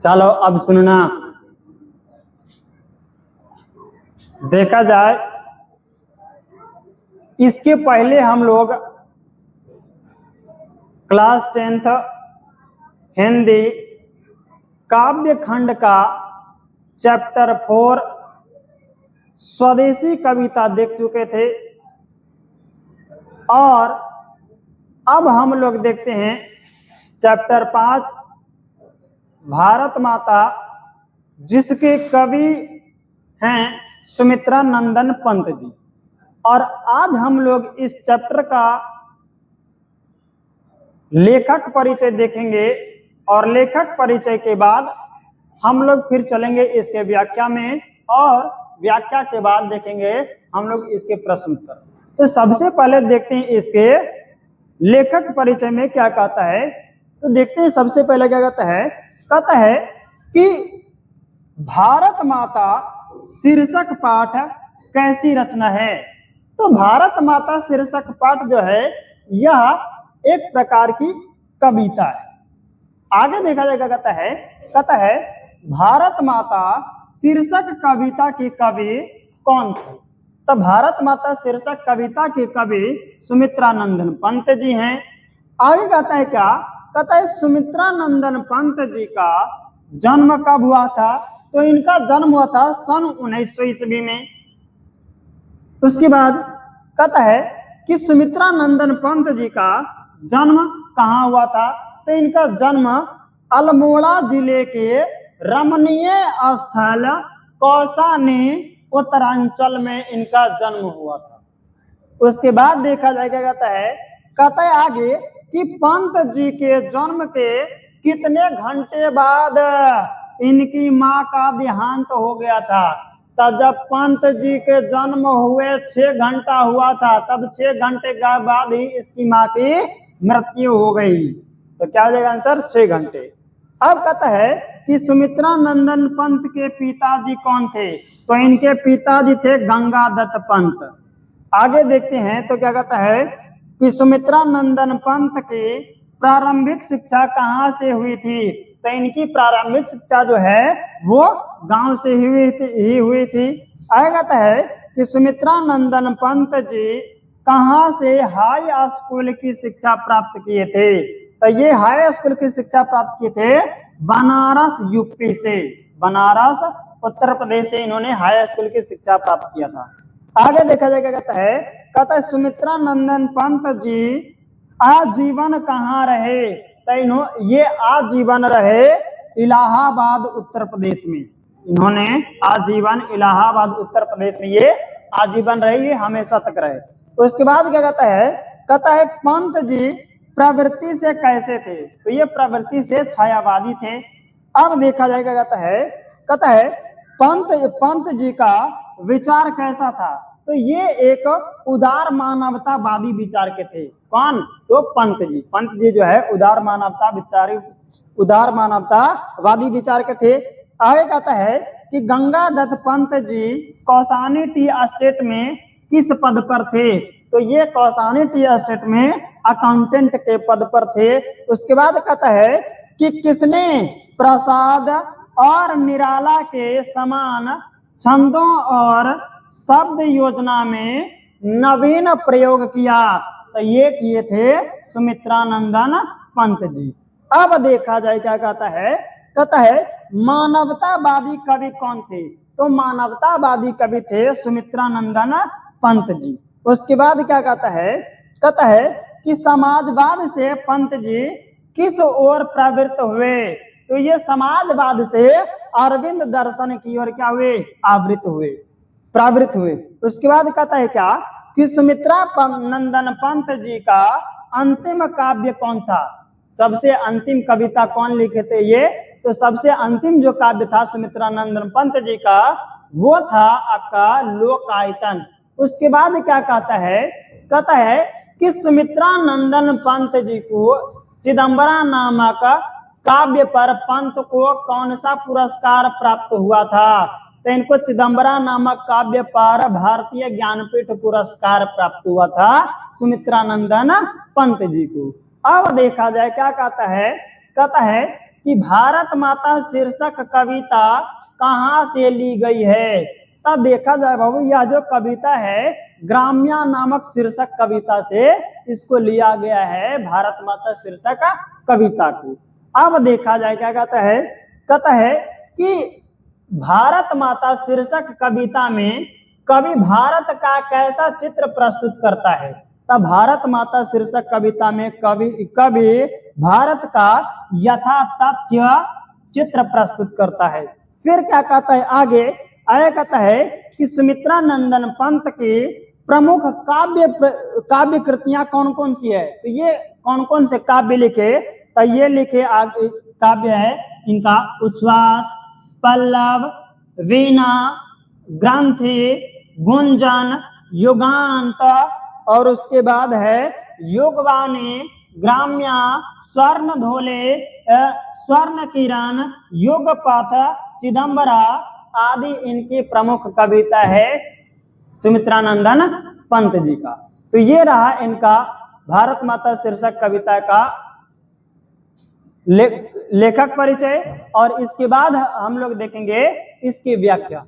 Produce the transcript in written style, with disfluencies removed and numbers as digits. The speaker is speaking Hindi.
चलो अब सुनना। देखा जाए इसके पहले हम लोग क्लास 10th हिंदी काव्य खंड का चैप्टर 4 स्वदेशी कविता देख चुके थे और अब हम लोग देखते हैं चैप्टर 5 भारत माता, जिसके कवि हैं सुमित्रा नंदन पंत जी। और आज हम लोग इस चैप्टर का लेखक परिचय देखेंगे और लेखक परिचय के बाद हम लोग फिर चलेंगे इसके व्याख्या में और व्याख्या के बाद देखेंगे हम लोग इसके प्रश्न उत्तर। तो सबसे पहले देखते हैं इसके लेखक परिचय में क्या कहता है। तो देखते हैं सबसे पहले क्या कहता है कि भारत माता शीर्षक पाठ कैसी रचना है। तो भारत माता शीर्षक पाठ जो है यह एक प्रकार की कविता है। आगे देखा जाएगा कहता है भारत माता शीर्षक कविता के कवि कौन थे। तो भारत माता शीर्षक कविता के कवि सुमित्रा नंदन पंत जी हैं। आगे कहता है क्या, कहता है सुमित्रा नंदन पंत जी का जन्म कब हुआ था। तो इनका जन्म हुआ था सन 1900 ईस्वी में। उसके बाद कहता है कि सुमित्रा नंदन पंत जी का जन्म कहाँ हुआ था। तो इनका जन्म अल्मोड़ा जिले के रमणीय स्थल कौसानी उत्तरांचल में इनका जन्म हुआ था। उसके बाद देखा जाएगा कहता है आगे कि पंत जी के जन्म के कितने घंटे बाद इनकी माँ का देहांत हो गया था। तब जब पंत जी के जन्म हुए 6 घंटा हुआ था, तब 6 घंटे के बाद ही इसकी माँ की मृत्यु हो गई। तो क्या हो जाएगा आंसर, 6 घंटे। अब कहता है कि सुमित्रा नंदन पंत के पिताजी कौन थे। तो इनके पिताजी थे गंगादत्त पंत। आगे देखते हैं तो क्या कहता है कि सुमित्रा नंदन पंत की प्रारंभिक शिक्षा कहाँ से हुई थी। तो इनकी प्रारंभिक शिक्षा जो है वो गांव से ही हुई थी। आगे कहता है कि सुमित्रा नंदन पंत जी कहाँ से हाई स्कूल की शिक्षा प्राप्त किए थे। तो ये हाई स्कूल की शिक्षा प्राप्त किए थे बनारस यूपी से, बनारस उत्तर प्रदेश से इन्होंने हाई स्कूल की शिक्षा प्राप्त किया था। आगे देखा जाएगा कहता है सुमित्रा नंदन पंत जी आजीवन कहाँ रहे। तो ये आजीवन रहे इलाहाबाद उत्तर प्रदेश में। इन्होंने आजीवन इलाहाबाद उत्तर प्रदेश में ये आजीवन रहे, ये हमेशा तक रहे। उसके बाद क्या कहता है पंत जी प्रवृत्ति से कैसे थे। तो ये प्रवृत्ति से छायावादी थे। अब देखा जाएगा कहता है पंत जी का विचार कैसा था। तो ये एक उदार मानवतावादी विचार के थे। कौन, तो पंत जी जो है उदार मानवतावादी विचार के थे। आगे कहता है कि गंगादत्त पंत जी कौसानी टी एस्टेट में किस पद पर थे। तो ये कौसानी टी एस्टेट में अकाउंटेंट के पद पर थे। उसके बाद कहता है कि किसने प्रसाद और निराला के समान छंदों और शब्द योजना में नवीन प्रयोग किया। तो ये किए थे सुमित्रा नंदन पंत जी। अब देखा जाए क्या कहता है मानवतावादी कवि कौन थे। तो मानवतावादी कवि थे सुमित्रा नंदन पंत जी। उसके बाद क्या कहता है कि समाजवाद से पंत जी किस ओर प्रवृत्त हुए। तो ये समाजवाद से अरविंद दर्शन की ओर क्या हुए, प्रवृत्त हुए। उसके बाद कहता है क्या कि सुमित्रा नंदन पंत जी का अंतिम काव्य कौन था। सबसे अंतिम कविता कौन लिखे थे ये। तो सबसे अंतिम जो काव्य था सुमित्रा नंदन पंत जी का वो था आपका लोकायतन। उसके बाद क्या कहता है कि सुमित्रा नंदन पंत जी को चिदंबरा नामक काव्य पर पंत को कौन सा पुरस्कार प्राप्त हुआ था। तो इनको चिदंबरा नामक काव्य पर भारतीय ज्ञानपीठ पुरस्कार प्राप्त हुआ था सुमित्रा नंदन पंत जी को। अब देखा जाए क्या कहता है कि भारत माता शीर्षक कविता कहाँ से ली गई है। तब देखा जाए बाबू, यह जो कविता है ग्राम्या नामक शीर्षक कविता से इसको लिया गया है, भारत माता शीर्षक कविता को। अब देखा जाए क्या कहता है कि भारत माता शीर्षक कविता में कवि भारत का कैसा चित्र प्रस्तुत करता है। तब भारत माता शीर्षक कविता में कवि भारत का यथातथ्य चित्र प्रस्तुत करता है। फिर क्या कहता है आगे, कहता है कि सुमित्रा नंदन पंत की प्रमुख काव्य कृतियां कौन कौन सी है। तो ये कौन कौन से काव्य लिखे, तो ये लिखे आगे काव्य है इनका उच्छ्वास, पल्लव, वीणा, ग्रंथि, गुंजन, युगांत, और उसके बाद है योगवाणी, ग्राम्या, स्वर्ण धोले, स्वर्ण किरण, युगपथ, चिदंबरा आदि इनकी प्रमुख कविता है सुमित्रानंदन पंत जी का। तो ये रहा इनका भारत माता शीर्षक कविता का लेखक परिचय, और इसके बाद हम लोग देखेंगे इसकी व्याख्या।